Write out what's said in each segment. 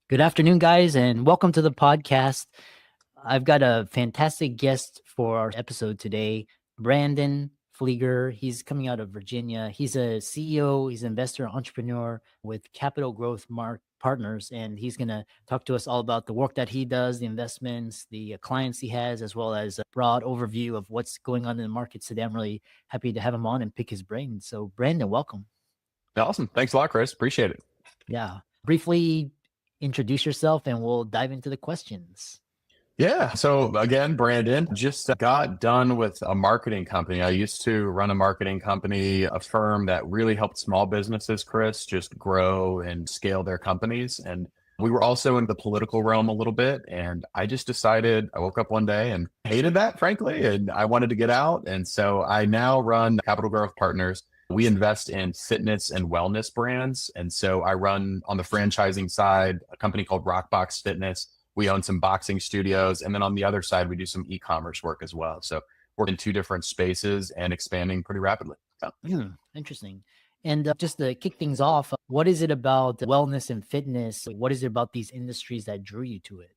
Good afternoon, guys, and welcome to the podcast. I've got a fantastic guest for our episode today, Brandon Pfleiger. He's coming out of Virginia. He's a CEO, he's an investor, entrepreneur with Capital Growth Partners, and he's going to talk to us all about the work that he does, the investments, the clients he has, as well as a broad overview of what's going on in the markets today. I'm really happy to have him on and pick his brain. So, Brandon, welcome. Awesome. Thanks a lot, Chris. Appreciate it. Yeah. Briefly introduce yourself and we'll dive into the questions. Yeah. So again, Brandon, just got done with a marketing company. I used to run a marketing company, a firm that really helped small businesses, Chris, just grow and scale their companies. And we were also in the political realm a little bit. And I just decided, I woke up one day and hated that, frankly, and I wanted to get out. And so I now run Capital Growth Partners. We invest in fitness and wellness brands. And so I run on the franchising side, a company called RockBox Fitness. We own some boxing studios. And then on the other side, we do some e-commerce work as well. So we're in two different spaces and expanding pretty rapidly. So, Interesting. And just to kick things off, what is it about wellness and fitness? What is it about these industries that drew you to it?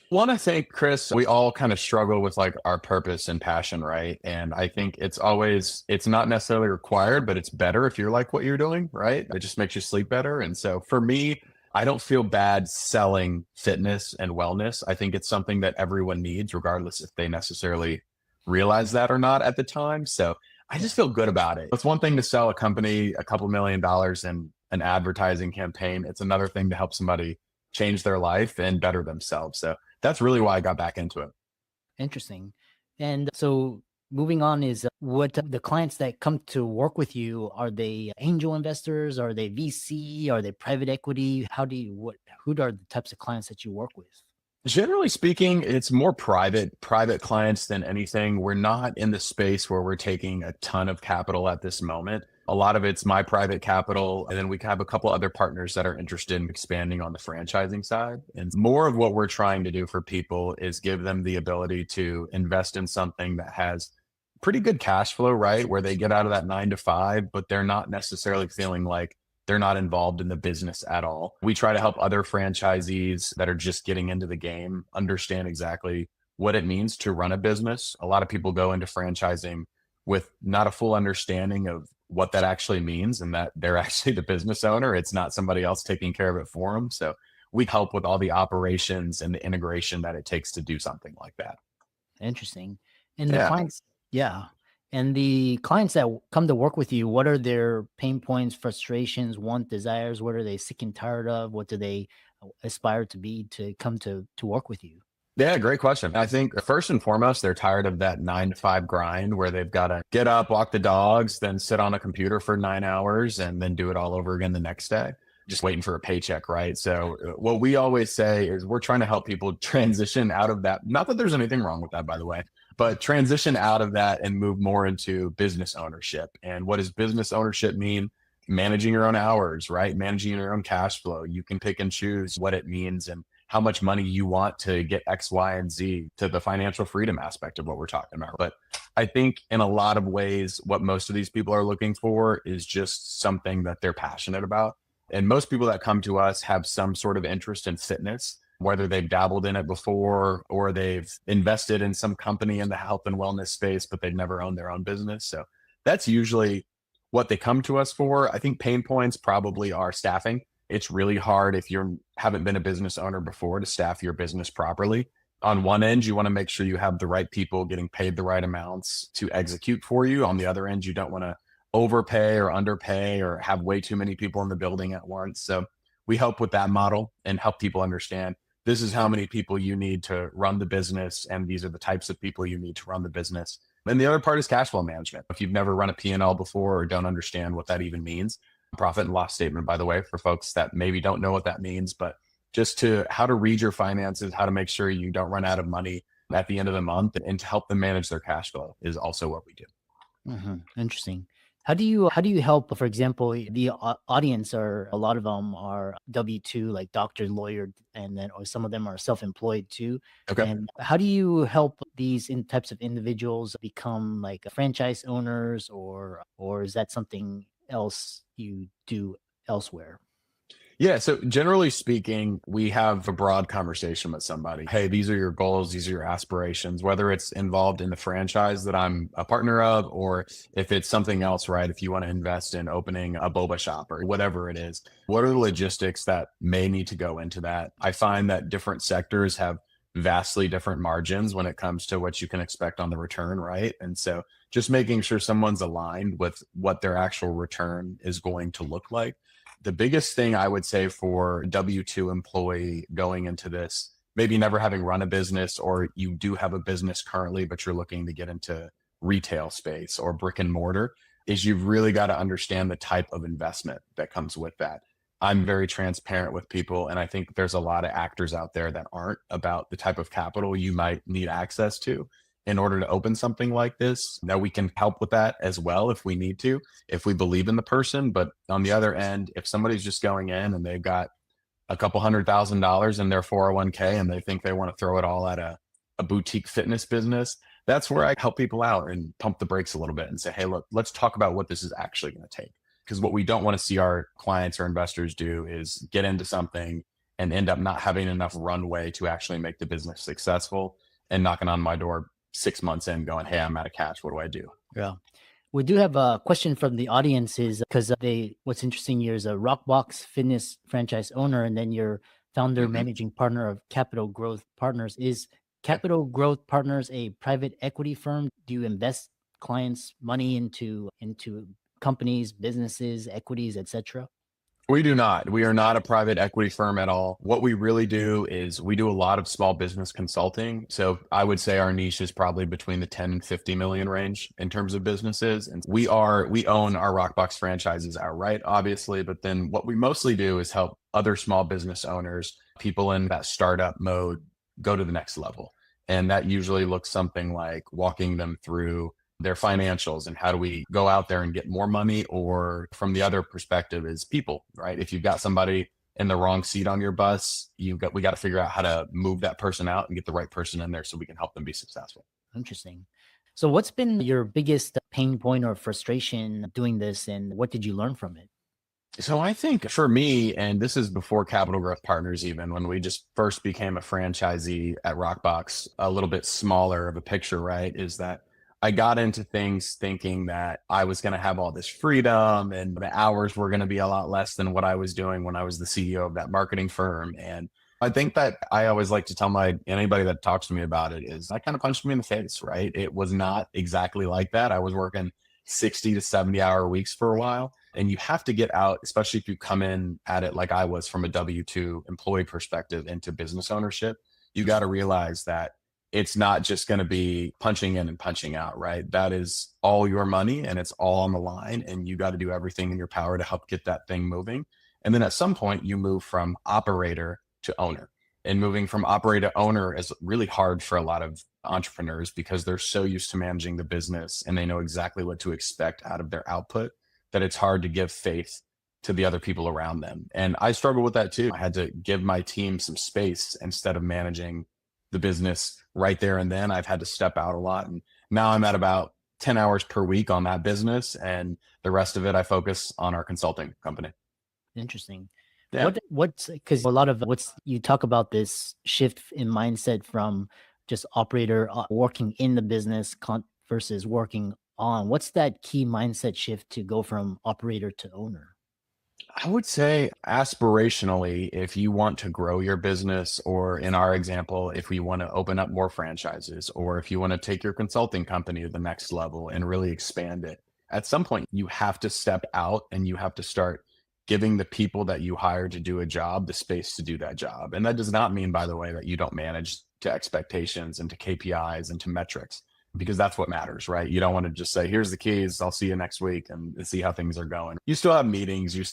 one, I think, Chris, we all kind of struggle with like our purpose and passion, right? And I think it's not necessarily required, but it's better if you're like what you're doing, right? It just makes you sleep better. And so for me, I don't feel bad selling fitness and wellness. I think it's something that everyone needs, regardless if they necessarily realize that or not at the time. So I just feel good about it. It's one thing to sell a company a couple $1 million in an advertising campaign. It's another thing to help somebody change their life and better themselves. So that's really why I got back into it. Interesting. And so moving on is what the clients that come to work with you, are they angel investors? Are they VC? Are they private equity? Who are the types of clients that you work with? Generally speaking, it's more private clients than anything. We're not in the space where we're taking a ton of capital at this moment. A lot of it's my private capital, and then we have a couple other partners that are interested in expanding on the franchising side. And more of what we're trying to do for people is give them the ability to invest in something that has pretty good cash flow, right? Where they get out of that 9 to 5, but they're not necessarily feeling like they're not involved in the business at all. We try to help other franchisees that are just getting into the game understand exactly what it means to run a business. A lot of people go into franchising with not a full understanding of what that actually means and that they're actually the business owner. It's not somebody else taking care of it for them. So we help with all the operations and the integration that it takes to do something like that. Interesting. And the Yeah. clients, yeah. And the clients that come to work with you, what are their pain points, frustrations, want, desires? What are they sick and tired of? What do they aspire to be to come to work with you? Yeah, great question. I think first and foremost, they're tired of that 9 to 5 grind where they've got to get up, walk the dogs, then sit on a computer for 9 hours and then do it all over again the next day, just waiting for a paycheck, right? So, what we always say is we're trying to help people transition out of that. Not that there's anything wrong with that, by the way, but transition out of that and move more into business ownership. And what does business ownership mean? Managing your own hours, right? Managing your own cash flow. You can pick and choose what it means and how much money you want to get X, Y, and Z, to the financial freedom aspect of what we're talking about. But I think in a lot of ways, what most of these people are looking for is just something that they're passionate about. And most people that come to us have some sort of interest in fitness, whether they've dabbled in it before or they've invested in some company in the health and wellness space, but they've never owned their own business. So that's usually what they come to us for. I think pain points probably are staffing. It's really hard if you haven't been a business owner before to staff your business properly. On one end, you want to make sure you have the right people getting paid the right amounts to execute for you. On the other end, you don't want to overpay or underpay or have way too many people in the building at once. So we help with that model and help people understand this is how many people you need to run the business, and these are the types of people you need to run the business. And the other part is cash flow management. If you've never run a P&L before or don't understand what that even means, profit and loss statement, by the way, for folks that maybe don't know what that means, but just to how to read your finances, how to make sure you don't run out of money at the end of the month, and to help them manage their cash flow is also what we do. Interesting. How do you help? For example, the audience are, a lot of them are W-2, like doctor, lawyer, and then or some of them are self-employed too. Okay. And how do you help these types of individuals become like franchise owners, or is that something else you do elsewhere? Yeah. So generally speaking, we have a broad conversation with somebody. Hey, these are your goals. These are your aspirations, whether it's involved in the franchise that I'm a partner of, or if it's something else, right? If you want to invest in opening a boba shop or whatever it is, what are the logistics that may need to go into that? I find that different sectors have vastly different margins when it comes to what you can expect on the return, right? And so just making sure someone's aligned with what their actual return is going to look like. The biggest thing I would say for W-2 employee going into this, maybe never having run a business, or you do have a business currently, but you're looking to get into retail space or brick and mortar, is you've really got to understand the type of investment that comes with that. I'm very transparent with people, and I think there's a lot of actors out there that aren't about the type of capital you might need access to in order to open something like this. Now, we can help with that as well if we need to, if we believe in the person. But on the other end, if somebody's just going in and they've got a couple $100,000 in their 401k and they think they want to throw it all at a boutique fitness business, that's where I help people out and pump the brakes a little bit and say, hey, look, let's talk about what this is actually going to take. Because what we don't want to see our clients or investors do is get into something and end up not having enough runway to actually make the business successful and knocking on my door 6 months in going, hey, I'm out of cash. What do I do? Yeah. We do have a question from the audience is because what's interesting here is a RockBox Fitness franchise owner, and then your founder, managing partner of Capital Growth Partners. Is Capital Growth Partners a private equity firm? Do you invest clients' money into companies, businesses, equities, etc.? We do not. We are not a private equity firm at all. What we really do is we do a lot of small business consulting. So I would say our niche is probably between the 10 and 50 million range in terms of businesses. And we own our RockBox franchises outright, obviously. But then what we mostly do is help other small business owners, people in that startup mode, go to the next level. And that usually looks something like walking them through their financials and how do we go out there and get more money, or from the other perspective is people, right? If you've got somebody in the wrong seat on your bus, we got to figure out how to move that person out and get the right person in there so we can help them be successful. Interesting. So what's been your biggest pain point or frustration doing this, and what did you learn from it? So I think for me, and this is before Capital Growth Partners, even when we just first became a franchisee at RockBox, a little bit smaller of a picture, right? Is that I got into things thinking that I was going to have all this freedom and the hours were going to be a lot less than what I was doing when I was the CEO of that marketing firm. And I think that I always like to tell anybody that talks to me about it is I kind of punched me in the face, right? It was not exactly like that. I was working 60 to 70-hour weeks for a while. And you have to get out, especially if you come in at it like I was from a W-2 employee perspective into business ownership. You got to realize that it's not just going to be punching in and punching out, right? That is all your money and it's all on the line. And you got to do everything in your power to help get that thing moving. And then at some point, you move from operator to owner. And moving from operator to owner is really hard for a lot of entrepreneurs because they're so used to managing the business and they know exactly what to expect out of their output that it's hard to give faith to the other people around them. And I struggled with that too. I had to give my team some space instead of managing the business right there and then. I've had to step out a lot. And now I'm at about 10 hours per week on that business. And the rest of it, I focus on our consulting company. Interesting. Yeah. What's because a lot of what's you talk about this shift in mindset from just operator working in the business versus working on. What's that key mindset shift to go from operator to owner? I would say aspirationally, if you want to grow your business, or in our example, if we want to open up more franchises, or if you want to take your consulting company to the next level and really expand it, at some point you have to step out and you have to start giving the people that you hire to do a job the space to do that job. And that does not mean, by the way, that you don't manage to expectations and to KPIs and to metrics, because that's what matters, right? You don't want to just say, here's the keys, I'll see you next week and see how things are going. You still have meetings, you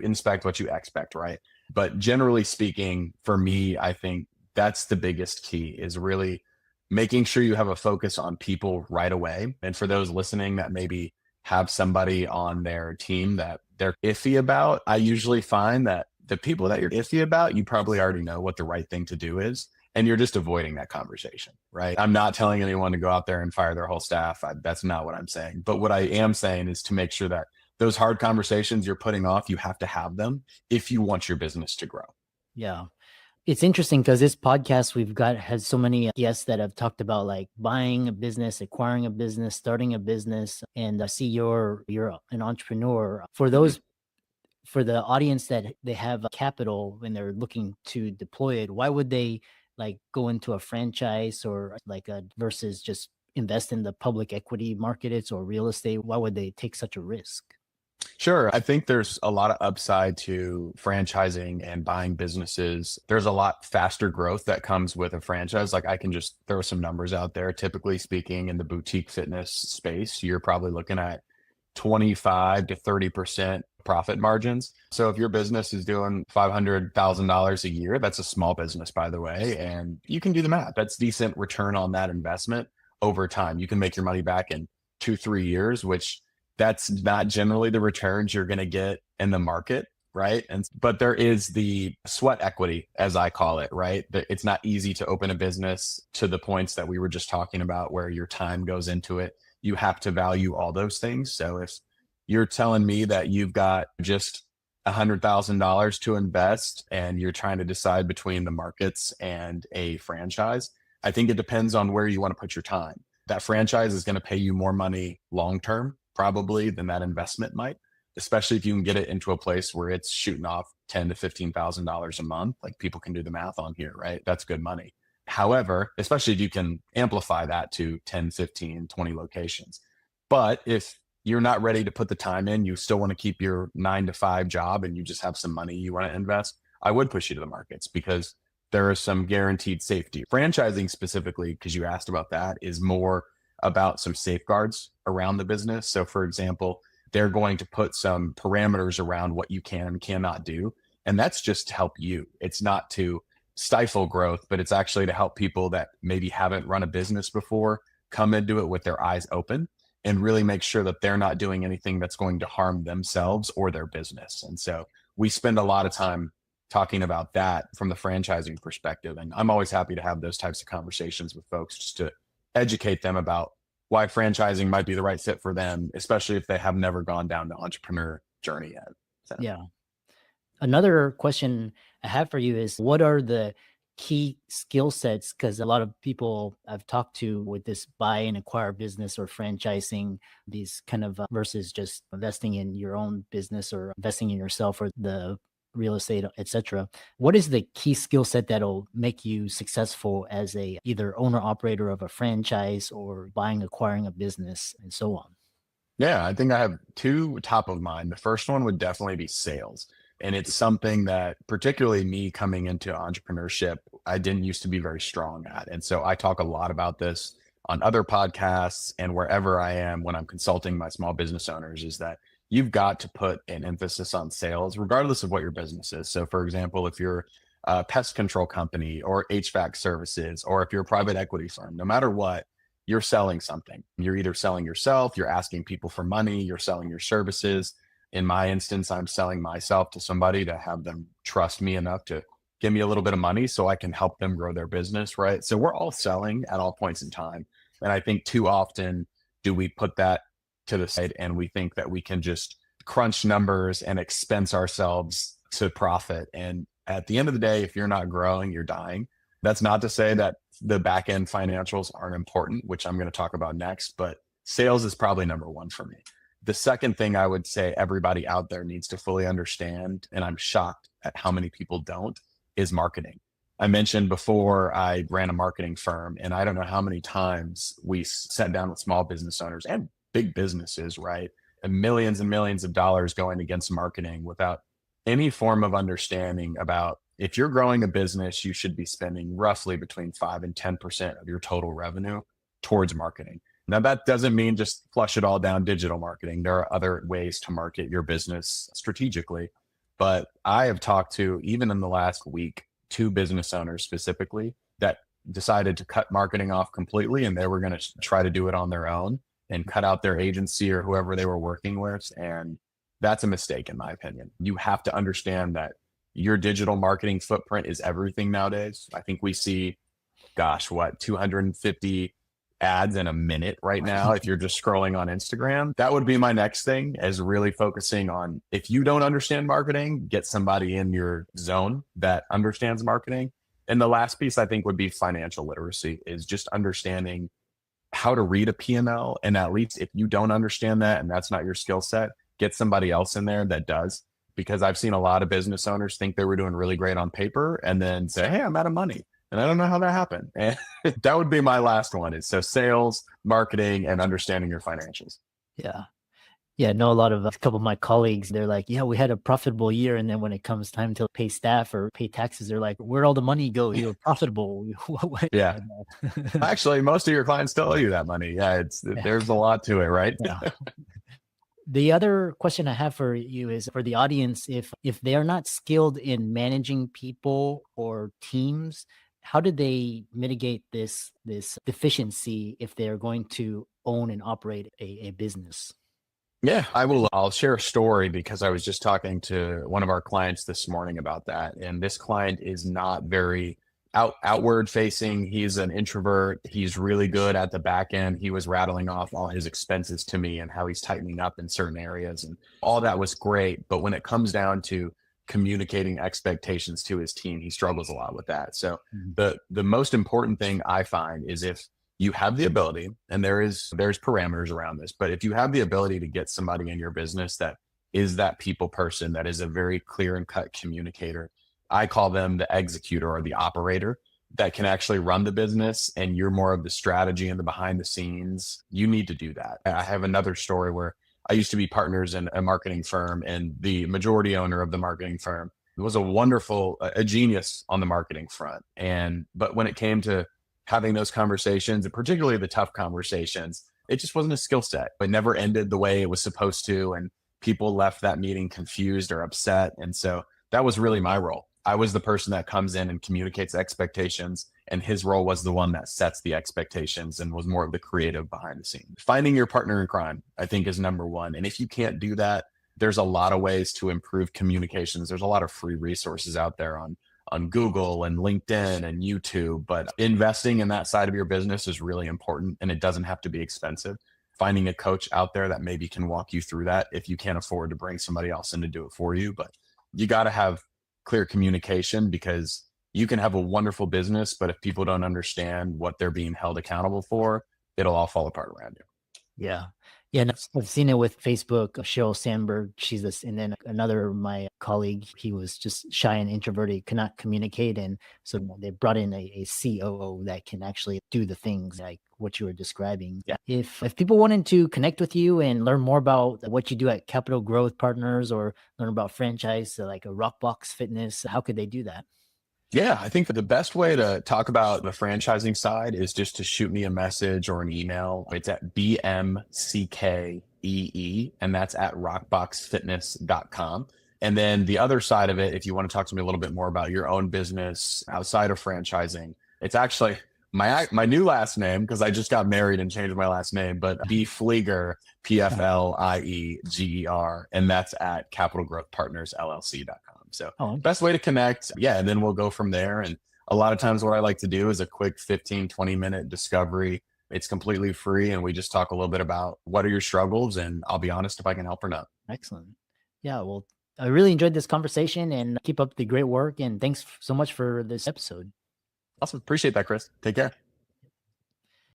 inspect what you expect, right? But generally speaking, for me, I think that's the biggest key is really making sure you have a focus on people right away. And for those listening that maybe have somebody on their team that they're iffy about, I usually find that the people that you're iffy about, you probably already know what the right thing to do is. And you're just avoiding that conversation, right? I'm not telling anyone to go out there and fire their whole staff. That's not what I'm saying. But what I am saying is to make sure that those hard conversations you're putting off, you have to have them if you want your business to grow. Yeah. It's interesting because this podcast we've got has so many guests that have talked about like buying a business, acquiring a business, starting a business, and I see you're an entrepreneur. For those for the audience that they have capital when they're looking to deploy it, why would they like go into a franchise or like a versus just invest in the public equity markets or real estate? Why would they take such a risk? Sure. I think there's a lot of upside to franchising and buying businesses. There's a lot faster growth that comes with a franchise. Like I can just throw some numbers out there. Typically speaking, in the boutique fitness space, you're probably looking at 25 to 30% profit margins. So if your business is doing $500,000 a year, that's a small business, by the way, and you can do the math. That's decent return on that investment over time. You can make your money back in 2, 3 years, which that's not generally the returns you're going to get in the market. Right. But there is the sweat equity, as I call it, right? It's not easy to open a business to the points that we were just talking about where your time goes into it. You have to value all those things. So if you're telling me that you've got just $100,000 to invest and you're trying to decide between the markets and a franchise, I think it depends on where you want to put your time. That franchise is going to pay you more money long term, probably, than that investment might, especially if you can get it into a place where it's shooting off $10,000 to $15,000 a month. Like people can do the math on here, right? That's good money. However, especially if you can amplify that to 10, 15, 20 locations. But if you're not ready to put the time in, you still want to keep your 9 to 5 job and you just have some money you want to invest, I would push you to the markets because there is some guaranteed safety. Franchising specifically, because you asked about that, is more about some safeguards around the business. So for example, they're going to put some parameters around what you can and cannot do. And that's just to help you. It's not to stifle growth, but it's actually to help people that maybe haven't run a business before come into it with their eyes open and really make sure that they're not doing anything that's going to harm themselves or their business. And so we spend a lot of time talking about that from the franchising perspective. And I'm always happy to have those types of conversations with folks just to educate them about why franchising might be the right fit for them, especially if they have never gone down the entrepreneur journey yet. So. Yeah. Another question I have for you is what are the key skill sets? Because a lot of people I've talked to with this buy and acquire business or franchising, these kind of versus just investing in your own business or investing in yourself or the real estate, etc. What is the key skill set that'll make you successful as a either owner operator of a franchise or buying, acquiring a business and so on? Yeah, I think I have two top of mind. The first one would definitely be sales. And it's something that, particularly me coming into entrepreneurship, I didn't used to be very strong at. And so I talk a lot about this on other podcasts and wherever I am when I'm consulting my small business owners, is that you've got to put an emphasis on sales, regardless of what your business is. So for example, if you're a pest control company or HVAC services, or if you're a private equity firm, no matter what, you're selling something. You're either selling yourself, you're asking people for money, you're selling your services. In my instance, I'm selling myself to somebody to have them trust me enough to give me a little bit of money so I can help them grow their business, right? So we're all selling at all points in time. And I think too often do we put that to the side and we think that we can just crunch numbers and expense ourselves to profit. And at the end of the day, if you're not growing, you're dying. That's not to say that the back end financials aren't important, which I'm going to talk about next, but sales is probably number one for me. The second thing I would say everybody out there needs to fully understand, and I'm shocked at how many people don't, is marketing. I mentioned before I ran a marketing firm, and I don't know how many times we sat down with small business owners and big businesses, right? And millions of dollars going against marketing without any form of understanding about if you're growing a business, you should be spending roughly between 5 and 10% of your total revenue towards marketing. Now, that doesn't mean just flush it all down digital marketing. There are other ways to market your business strategically. But I have talked to, even in the last week, 2 business owners specifically that decided to cut marketing off completely, and they were going to try to do it on their own and cut out their agency or whoever they were working with. And that's a mistake, in my opinion. You have to understand that your digital marketing footprint is everything nowadays. I think we see, 250 ads in a minute right now if you're just scrolling on Instagram. That would be my next thing, is really focusing on, if you don't understand marketing, get somebody in your zone that understands marketing. And the last piece I think would be financial literacy, is just understanding how to read a P&L. And at least if you don't understand that and that's not your skill set, get somebody else in there that does. Because I've seen a lot of business owners think they were doing really great on paper and then say, hey, I'm out of money. And I don't know how that happened. And that would be my last one, is so sales, marketing, and understanding your financials. Yeah. Yeah, I know a couple of my colleagues, they're like, yeah, we had a profitable year. And then when it comes time to pay staff or pay taxes, they're like, where'd all the money go? You were profitable. Yeah. Actually, most of your clients still owe you that money. Yeah, there's a lot to it, right? Yeah. The other question I have for you is, for the audience, if they are not skilled in managing people or teams, how do they mitigate this deficiency if they're going to own and operate a business? Yeah, I will. I'll share a story, because I was just talking to one of our clients this morning about that. And this client is not very outward facing. He's an introvert. He's really good at the back end. He was rattling off all his expenses to me and how he's tightening up in certain areas. And all that was great. But when it comes down to communicating expectations to his team, he struggles a lot with that. So the most important thing I find is, if you have the ability, and there's parameters around this, but if you have the ability to get somebody in your business that is that people person, that is a very clear and cut communicator, I call them the executor or the operator, that can actually run the business, and you're more of the strategy and the behind the scenes, you need to do that. I have another story where I used to be partners in a marketing firm, and the majority owner of the marketing firm was a genius on the marketing front. But when it came to having those conversations, and particularly the tough conversations, it just wasn't a skill set. It never ended the way it was supposed to. And people left that meeting confused or upset. And so that was really my role. I was the person that comes in and communicates expectations, and his role was the one that sets the expectations and was more of the creative behind the scenes. Finding your partner in crime, I think, is number one. And if you can't do that, there's a lot of ways to improve communications. There's a lot of free resources out there on Google and LinkedIn and YouTube, but investing in that side of your business is really important, and it doesn't have to be expensive. Finding a coach out there that maybe can walk you through that, if you can't afford to bring somebody else in to do it for you. But you got to have clear communication, because you can have a wonderful business, but if people don't understand what they're being held accountable for, it'll all fall apart around you. Yeah. Yeah, and I've seen it with Facebook. Sheryl Sandberg, she's this, and then my colleague, he was just shy and introverted, could not communicate, and so they brought in a COO that can actually do the things like what you were describing. Yeah. If people wanted to connect with you and learn more about what you do at Capital Growth Partners, or learn about franchise, so like a RockBox Fitness, how could they do that? Yeah, I think that the best way to talk about the franchising side is just to shoot me a message or an email. It's at BMCKEE, and that's at rockboxfitness.com. And then the other side of it, if you want to talk to me a little bit more about your own business outside of franchising, it's actually my new last name, because I just got married and changed my last name, but B Pfleiger, Pfleiger, and that's at capitalgrowthpartnersllc.com. So best way to connect. Yeah. And then we'll go from there. And a lot of times what I like to do is a quick 15-20 minute discovery. It's completely free. And we just talk a little bit about what are your struggles, and I'll be honest if I can help or not. Excellent. Yeah. Well, I really enjoyed this conversation, and keep up the great work. And thanks so much for this episode. Awesome. Appreciate that, Chris. Take care.